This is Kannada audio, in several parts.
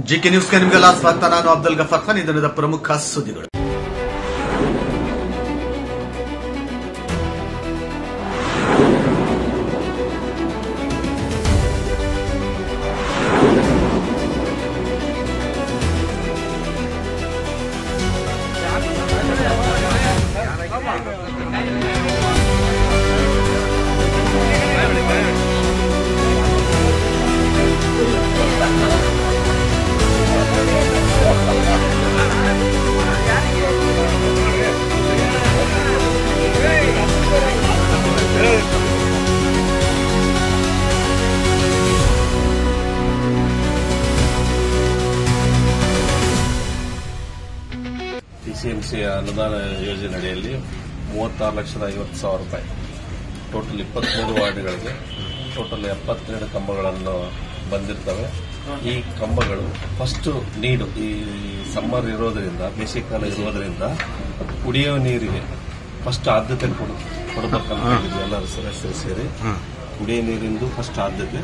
ಜಿಕೆ ನ್ಯೂಸ್ಗೆ ನಿಮಗೆಲ್ಲ ಸ್ವಾಗತ. ನಾನು ಅಬ್ದುಲ್ ಗಫಾರ್ ಖಾನ್. ಇದರಿಂದ ಪ್ರಮುಖ ಸುದ್ದಿಗಳು. ಟಿಸಿಎಂಸಿ ಅನುದಾನ ಯೋಜನೆಯಡಿಯಲ್ಲಿ 36,50,000 ರೂಪಾಯಿ ಟೋಟಲ್ 23 ವಾರ್ಡ್ಗಳಿಗೆ ಟೋಟಲ್ 72 ಕಂಬಗಳನ್ನು ಬಂದಿರ್ತವೆ. ಈ ಕಂಬಗಳು ಫಸ್ಟ್ ನೀಡು ಈ ಸಮ್ಮರ್ ಇರೋದ್ರಿಂದ, ಬೇಸಿಗೆಕಾಲ ಇರೋದ್ರಿಂದ ಕುಡಿಯುವ ನೀರಿಗೆ ಫಸ್ಟ್ ಆದ್ಯತೆ ಕೊಡಬೇಕಂತ ಹೇಳಿದ್ವಿ ಎಲ್ಲರೂ ಸದಸ್ಯರು ಸೇರಿ. ಕುಡಿಯುವ ನೀರಿಂದು ಫಸ್ಟ್ ಆದ್ಯತೆ,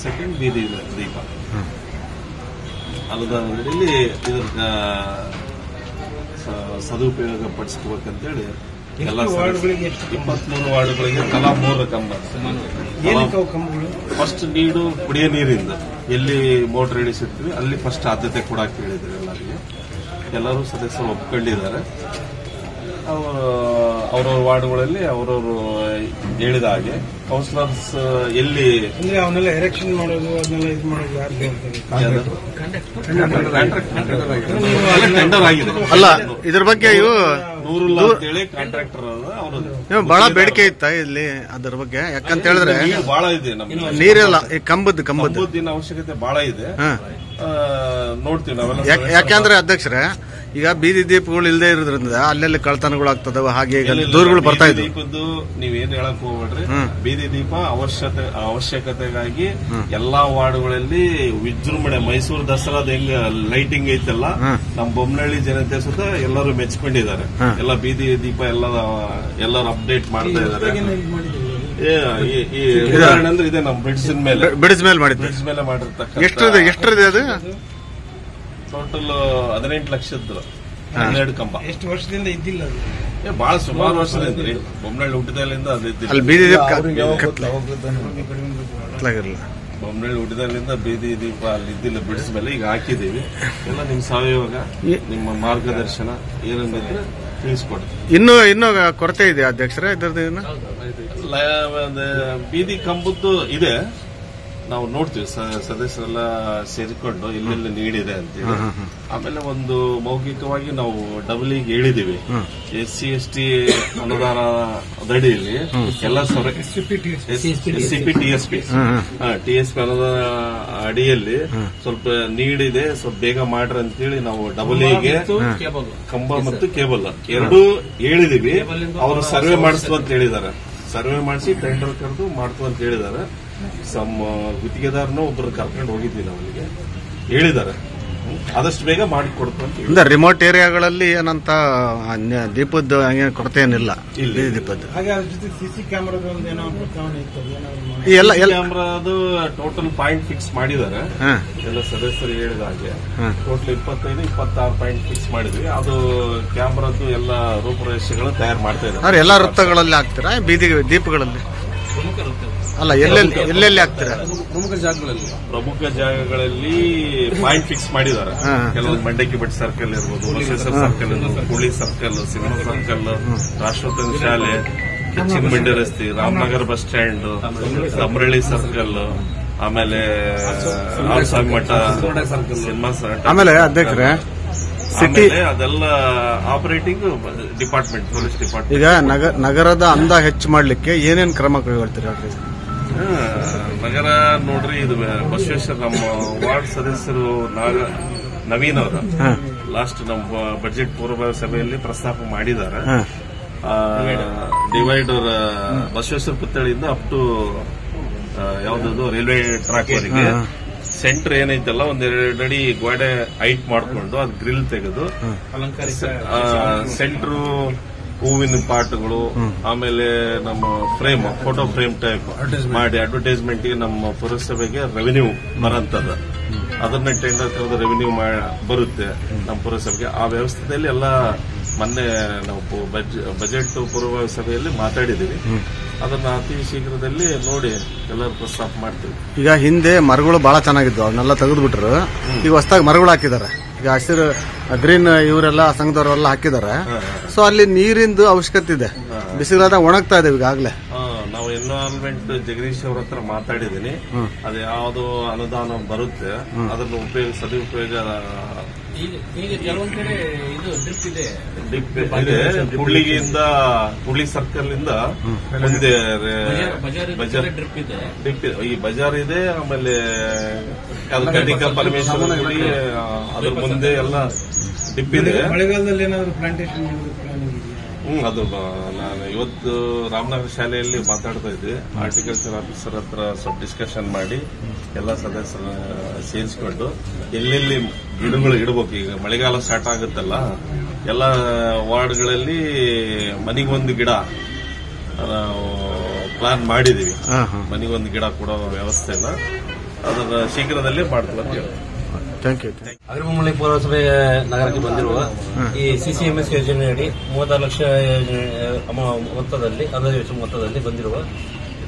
ಸೆಕೆಂಡ್ ಬೀದಿ ದೀಪ ಅನುದಾನದಲ್ಲಿ ಇದರ ಸದುಪಯೋಗ ಪಡಿಸ್ಕೋಬೇಕಂತೇಳಿ ಎಲ್ಲ 23 ವಾರ್ಡ್ಗಳಿಗೆ ತಲಾ 3 ಕಂಬ. ಫಸ್ಟ್ ನೀಡು ಕುಡಿಯೋ ನೀರಿಂದ ಎಲ್ಲಿ ಮೋಟರ್ ಇಳಿಸಿರ್ತೀವಿ ಅಲ್ಲಿ ಫಸ್ಟ್ ಆದ್ಯತೆ ಕೊಡಕ್ಕೆ ಹೇಳಿದ್ರು ಎಲ್ಲರಿಗೆ. ಎಲ್ಲರೂ ಸದಸ್ಯರು ಒಪ್ಕೊಂಡಿದ್ದಾರೆ. ಅವರವ್ರ ವಾರ್ಡ್ಗಳಲ್ಲಿ ಅವರವರು ಹೇಳಿದ ಹಾಗೆ ಕೌನ್ಸಿಲರ್ಸ್ ಎಲ್ಲಿ ಅವನ್ನೆಲ್ಲ ಎರೆಕ್ಷನ್ ಮಾಡೋದು ಅದನ್ನೆಲ್ಲ ಇದು ಮಾಡೋದು ಟೆಂಡರ್ ಆಗಿದೆ. ಅಲ್ಲ, ಇದ್ರ ಬಗ್ಗೆ ಇವು 100 ಅಂತೇಳಿ ಕಾಂಟ್ರಾಕ್ಟರ್ ಅವರು ಬಹಳ ಬೇಡಿಕೆ ಇತ್ತ ಇಲ್ಲಿ ಅದ್ರ ಬಗ್ಗೆ. ಯಾಕಂತ ಹೇಳಿದ್ರೆ ಬಹಳ ಇದೆ, ನಮ್ಗೆ ನೀರೆಲ್ಲ ಈ ಕಂಬದ ದಿನ ಅವಶ್ಯಕತೆ ಬಹಳ ಇದೆ. ನೋಡ್ತೀವಿ ನಾವೆಲ್ಲ. ಯಾಕೆಂದ್ರೆ ಅಧ್ಯಕ್ಷರೇ, ಈಗ ಬೀದಿ ದೀಪಗಳು ಇಲ್ಲದೆ ಇರೋದ್ರಿಂದ ಅಲ್ಲೆಲ್ಲಿ ಕಳ್ತನಗಳಾಗ್ತದವ, ಹಾಗೆ ದೂರಗಳು ಬರ್ತಾ ಇದ್ವು. ದೀಪದ್ದು ನೀವೇನು ಹೇಳಕ್ ಹೋಗ್ಬೇಡ್ರಿ. ಬೀದಿ ದೀಪ ಅವಶ್ಯಕತೆಗಾಗಿ ಎಲ್ಲಾ ವಾರ್ಡ್ಗಳಲ್ಲಿ ವಿಜೃಂಭಣೆ, ಮೈಸೂರು ದಸರಾದ ಹೆಂಗ ಲೈಟಿಂಗ್ ಐತಲ್ಲ, ನಮ್ಮ ಬೊಮ್ಮನಹಳ್ಳಿ ಜನತೆ ಸುತ್ತ ಎಲ್ಲರೂ ಮೆಚ್ಕೊಂಡಿದ್ದಾರೆ. ಎಲ್ಲ ಬೀದಿ ದೀಪ ಎಲ್ಲರೂ ಅಪ್ಡೇಟ್ ಮಾಡ್ತಾ ಇದ್ದಾರೆ. ಈ ಉದಾಹರಣೆ ಅಂದ್ರೆ ಇದೆ ನಮ್ಮ ಬ್ರಿಡ್ಜ್ ಮೇಲೆ ಮಾಡಿರ್ತಕ್ಕ ಎಷ್ಟಿದೆ ಅದು ಟೋಟಲ್ 18 ಲಕ್ಷದ್ದು 12 ಕಂಬ. ಎಷ್ಟು ವರ್ಷದಿಂದ ಇದ್ದಿಲ್ಲ ಅದು? ಬಹಳ ಸುಮಾರು ವರ್ಷದಿಂದ ರೀ, ಬೊಮ್ಮನಹಳ್ಳಿ ಹುಟ್ಟಿದಾಗಲಿಂದ ಅಲ್ಲಿ ಬೀದಿ ದೀಪ ಬೊಮ್ಮನಹಳ್ಳಿ ಹುಟ್ಟಿದಾಗಲಿಂದ ಬೀದಿ ದೀಪ ಅಲ್ಲಿ ಇದ್ದಿಲ್ಲ. ಬ್ರಿಡ್ಜ್ ಮೇಲೆ ಈಗ ಹಾಕಿದೀವಿ. ಎಲ್ಲ ನಿಮ್ ಸಹಯೋಗ, ನಿಮ್ಮ ಮಾರ್ಗದರ್ಶನ ಏನಂದ್ರೆ ತಿಳಿಸ್ಕೊಡ್ತೀವಿ. ಇನ್ನೂ ಕೊರತೆ ಇದೆ ಅಧ್ಯಕ್ಷರೇ ಇದ್ರದ್ದು. ಬೀದಿ ಕಂಬದ್ದು ಇದೆ, ನಾವು ನೋಡ್ತೀವಿ ಸದಸ್ಯರೆಲ್ಲ ಸೇರಿಕೊಂಡು ಎಲ್ಲೆಲ್ಲಿ ನೀಡಿದೆ ಅಂತೇಳಿ. ಆಮೇಲೆ ಒಂದು ಮೌಖಿಕವಾಗಿ ನಾವು ಡಬಲಿಗೆ ಹೇಳಿದೀವಿ. SC ST ಅನುದಾನ ಅಡಿಯಲ್ಲಿ ಎಲ್ಲ TSP ಅನುದಾನ ಅಡಿಯಲ್ಲಿ ಸ್ವಲ್ಪ ನೀಡಿದೆ, ಸ್ವಲ್ಪ ಬೇಗ ಮಾಡ್ರಿ ಅಂತೇಳಿ ನಾವು ಡಬಲಿಗೆ ಕಂಬ ಮತ್ತು ಕೇಬಲ್ ಎರಡೂ ಹೇಳಿದೀವಿ. ಅವರು ಸರ್ವೆ ಮಾಡಿಸ್ತು ಅಂತ ಹೇಳಿದ್ದಾರೆ. ಸರ್ವೆ ಮಾಡಿಸಿ ಟೆಂಡರ್ ಕರೆದು ಮಾಡ್ತು ಅಂತ ಹೇಳಿದ್ದಾರೆ. ಗುತ್ತಿಗೆದಾರನ ಒಬ್ಬರು ಕರ್ಕೊಂಡು ಹೋಗಿದ್ವಿ ನಾವು, ಅಲ್ಲಿಗೆ ಹೇಳಿದ್ದಾರೆ ಆದಷ್ಟು ಬೇಗ ಮಾಡಿ ಕೊಡ್ತು. ರಿಮೋಟ್ ಏರಿಯಾಗಳಲ್ಲಿ ಏನಂತ ದೀಪದ ಕೊರತೆ ಏನಿಲ್ಲ. ದೀಪದ ಸಿಸಿ ಕ್ಯಾಮರಾದು ಕ್ಯಾಮ್ರಾದು ಟೋಟಲ್ ಪಾಯಿಂಟ್ ಫಿಕ್ಸ್ ಮಾಡಿದ್ದಾರೆ. ಎಲ್ಲ ಸದಸ್ಯರು ಹೇಳಿದ ಹಾಗೆ ಟೋಟಲ್ 25-26 ಪಾಯಿಂಟ್ ಫಿಕ್ಸ್ ಮಾಡಿದ್ವಿ. ಅದು ಕ್ಯಾಮ್ರಾದು ಎಲ್ಲ ರೂಪುರೇಷೆಗಳು ತಯಾರು ಮಾಡ್ತಾ ಇದ್ದಾರೆ. ಎಲ್ಲಾ ವೃತ್ತಗಳಲ್ಲಿ ಹಾಕ್ತೀರಾ ಬೀದಿ ದೀಪಗಳಲ್ಲಿ? ಅಲ್ಲ, ಎಲ್ಲೆಲ್ಲಿ ಹಾಕ್ತೀರಾ? ಪ್ರಮುಖ ಜಾಗಗಳಲ್ಲಿ ಪಾಯಿಂಟ್ ಫಿಕ್ಸ್ ಮಾಡಿದ್ದಾರೆ. ಕೆಲವೊಂದು ಮಂಡಕ್ಕಿ ಭಟ್ ಸರ್ಕಲ್ ಇರ್ಬೋದು, ಬಸವೇಶ್ವರ ಸರ್ಕಲ್ ಇರ್ಬೋದು, ಹುಳಿ ಸರ್ಕಲ್, ಸಿನಿಮಾ ಸರ್ಕಲ್, ರಾಷ್ಟ್ರೋತ್ಥಾನ ಶಾಲೆ, ಚಿನ್ಮಂಡಿ ರಸ್ತೆ, ರಾಮನಗರ ಬಸ್ ಸ್ಟ್ಯಾಂಡ್, ಅಮರಳ್ಳಿ ಸರ್ಕಲ್, ಆಮೇಲೆ ಆಲ್ಸ್ವಾಮಿ ಮಠ, ಸಿನಿಮಾ ಸರ್ಕಲ್. ಆಮೇಲೆ ಅಧ್ಯಕ್ಷರೇ, ಸಿಟಿ ಅದೆಲ್ಲ ಆಪರೇಟಿಂಗ್ ಡಿಪಾರ್ಟ್ಮೆಂಟ್, ಪೊಲೀಸ್ ಡಿಪಾರ್ಟ್ಮೆಂಟ್. ಈಗ ನಗರದ ಅಂದ ಹೆಚ್ಚು ಮಾಡ್ಲಿಕ್ಕೆ ಏನೇನು ಕ್ರಮ ಕೈಗೊಳ್ತೀರಾ? ನಗರ ನೋಡ್ರಿ, ಇದು ಬಸವೇಶ್ವರ ನಮ್ಮ ವಾರ್ಡ್ ಸದಸ್ಯರು ನವೀನ್ ಅವರ ಲಾಸ್ಟ್ ನಮ್ಮ ಬಜೆಟ್ ಪೂರ್ವ ಸಭೆಯಲ್ಲಿ ಪ್ರಸ್ತಾಪ ಮಾಡಿದ್ದಾರೆ. ಡಿವೈಡರ್ ಬಸವೇಶ್ವರ ಪುತ್ಥಳಿಯಿಂದ ಅಪ್ ಟು ಯಾವ್ದು ರೈಲ್ವೆ ಟ್ರ್ಯಾಕ್ ವರೆಗೆ ಸೆಂಟರ್ ಏನೈತಲ್ಲ, ಒಂದೆರಡು ಅಡಿ ಗೋಡೆ ಹೈಟ್ ಮಾಡ್ಕೊಂಡು ಅದು ಗ್ರಿಲ್ ತೆಗೆದು ಸೆಂಟ್ರು ಹೂವಿನ ಪಾಟ್ಗಳು, ಆಮೇಲೆ ನಮ್ಮ ಫ್ರೇಮ್, ಫೋಟೋ ಫ್ರೇಮ್ ಟೈಪ್ ಮಾಡಿ ಅಡ್ವರ್ಟೈಸ್ಮೆಂಟ್ ಗೆ ನಮ್ಮ ಪುರಸಭೆಗೆ ರೆವಿನ್ಯೂ ಬರಂತದ. ಅದನ್ನ ಟೆಂಡರ್ ಕರೆದು ರೆವಿನ್ಯೂ ಬರುತ್ತೆ ನಮ್ಮ ಪುರಸಭೆಗೆ. ಆ ವ್ಯವಸ್ಥೆಯಲ್ಲಿ ಎಲ್ಲ ಮೊನ್ನೆ ನಾವು ಬಜೆಟ್ ಪೂರ್ವ ಸಭೆಯಲ್ಲಿ ಮಾತಾಡಿದೀವಿ. ಅದನ್ನ ಅತಿ ಶೀಘ್ರದಲ್ಲಿ ನೋಡಿ ಎಲ್ಲರೂ ಪ್ರಸ್ತಾಪ ಮಾಡ್ತೀವಿ. ಈಗ ಹಿಂದೆ ಮರಗಳು ಬಹಳ ಚೆನ್ನಾಗಿದ್ವು, ಅವನ್ನೆಲ್ಲ ತೆಗೆದ್ಬಿಟ್ರು. ಈಗ ಹೊಸದಾಗಿ ಮರಗಳು ಹಾಕಿದ್ದಾರೆ. ಈಗ ಹಸಿರು ಗ್ರೀನ್ ಇವರೆಲ್ಲ ಸಂಘದವರೆಲ್ಲ ಹಾಕಿದ್ದಾರೆ. ಸೊ ಅಲ್ಲಿ ನೀರಿಂದು ಅವಶ್ಯಕತೆ ಇದೆ. ಬಿಸಿಲಾದಾಗ ಒಣಗ್ತಾ ಇದೆ ಈಗಾಗಲೇ. ನಾವು ಎನ್ವೈರನ್ಮೆಂಟ್ ಜಗದೀಶ್ ಅವ್ರ ಹತ್ರ ಮಾತಾಡಿದೀನಿ. ಅದು ಯಾವ್ದು ಅನುದಾನ ಬರುತ್ತೆ ಅದನ್ನು ಸದುಪಯೋಗ ಈಗ ಕೆಲವೊಂದ್ ಕಡೆ ಇದು ಡ್ರಿಪ್ ಇದೆ. ಕುಡ್ಲಿಗಿಂದ ಕುಡ್ಲಿ ಸರ್ಕಲ್ ಇಂದ ಮುಂದೆ ಡ್ರಿಪ್ ಇದೆ. ಈ ಬಜಾರ್ ಇದೆ. ಆಮೇಲೆ ಕನ್ನಿಕಾ ಪರಮೇಶ್ವರ ಗುಡಿ ಅದ್ರ ಮುಂದೆ ಎಲ್ಲ ಡಿಪ್ ಇದೆ. ಮಳೆಗಾಲದಲ್ಲಿ ಏನಾದ್ರು ಪ್ಲಾಂಟೇಶನ್ ಮಾಡೋದು ಪ್ಲಾನ್ ಇದೆಯಾ? ಅದು ನಾನು ಇವತ್ತು ರಾಮನಗರ ಶಾಲೆಯಲ್ಲಿ ಮಾತಾಡ್ತಾ ಇದ್ದೆ. ಹಾರ್ಟಿಕಲ್ಚರ್ ಆಫೀಸರ್ ಹತ್ರ ಸ್ವಲ್ಪ ಡಿಸ್ಕಷನ್ ಮಾಡಿ ಎಲ್ಲ ಸದಸ್ಯರ ಸೇರಿಸ್ಕೊಂಡು ಎಲ್ಲೆಲ್ಲಿ ಗಿಡಗಳು ಇಡಬೇಕು. ಈಗ ಮಳೆಗಾಲ ಸ್ಟಾರ್ಟ್ ಆಗುತ್ತಲ್ಲ, ಎಲ್ಲ ವಾರ್ಡ್ಗಳಲ್ಲಿ ಮನೆಗೊಂದು ಗಿಡ ಪ್ಲಾನ್ ಮಾಡಿದೀವಿ. ಮನೆಗೊಂದು ಗಿಡ ಕೊಡೋ ವ್ಯವಸ್ಥೆನ ಅದನ್ನ ಶೀಘ್ರದಲ್ಲೇ ಮಾಡ್ತೀವಿ ಅಂತ ಹೇಳಿ. ಅಗ್ರಬೊಮ್ಮಳ್ಳಿ ಪೌರಸಭೆ ನಗರಕ್ಕೆ ಬಂದಿರುವ ಈ ಸಿಸಿಎಂಎಸ್ ಯೋಜನೆಯಡಿ 36 ಲಕ್ಷ ಮೊತ್ತದಲ್ಲಿ ಅರ್ಧ ವೆಚ್ಚ ಮೊತ್ತದಲ್ಲಿ ಬಂದಿರುವ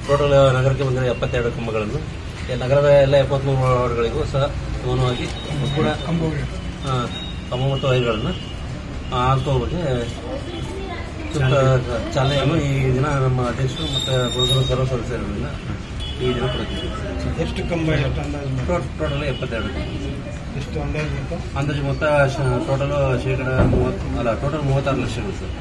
ಟೋಟಲ್ ನಗರಕ್ಕೆ ಬಂದಿರುವ 72 ಕಂಬಗಳನ್ನು ನಗರದ ಎಲ್ಲ 73 ವಾರ್ಡ್ಗಳಿಗೂ ಸಹ ಸಮಾನವಾಗಿ ಕೂಡ ಕಂಬ ಮತ್ತು ವೈರ್ಗಳನ್ನು ಹಾಕುವ ಚಾಲನೆಯನ್ನು ಈ ದಿನ ನಮ್ಮ ಅಧ್ಯಕ್ಷರು ಮತ್ತು ಗುರುಗಳು ಸರ್ವ ಸದಸ್ಯರಿಂದ ಈ ದಿನ ಕೊಡುತ್ತಿದ್ದೇವೆ. ಎಷ್ಟು ಕಂಬ ಟೋಟಲ್ 72 ಎಷ್ಟು ಅಂದಾಜು ಮೊತ್ತ ಟೋಟಲ್ ಶೇಕಡ 36 ಲಕ್ಷಗಳು ಸರ್.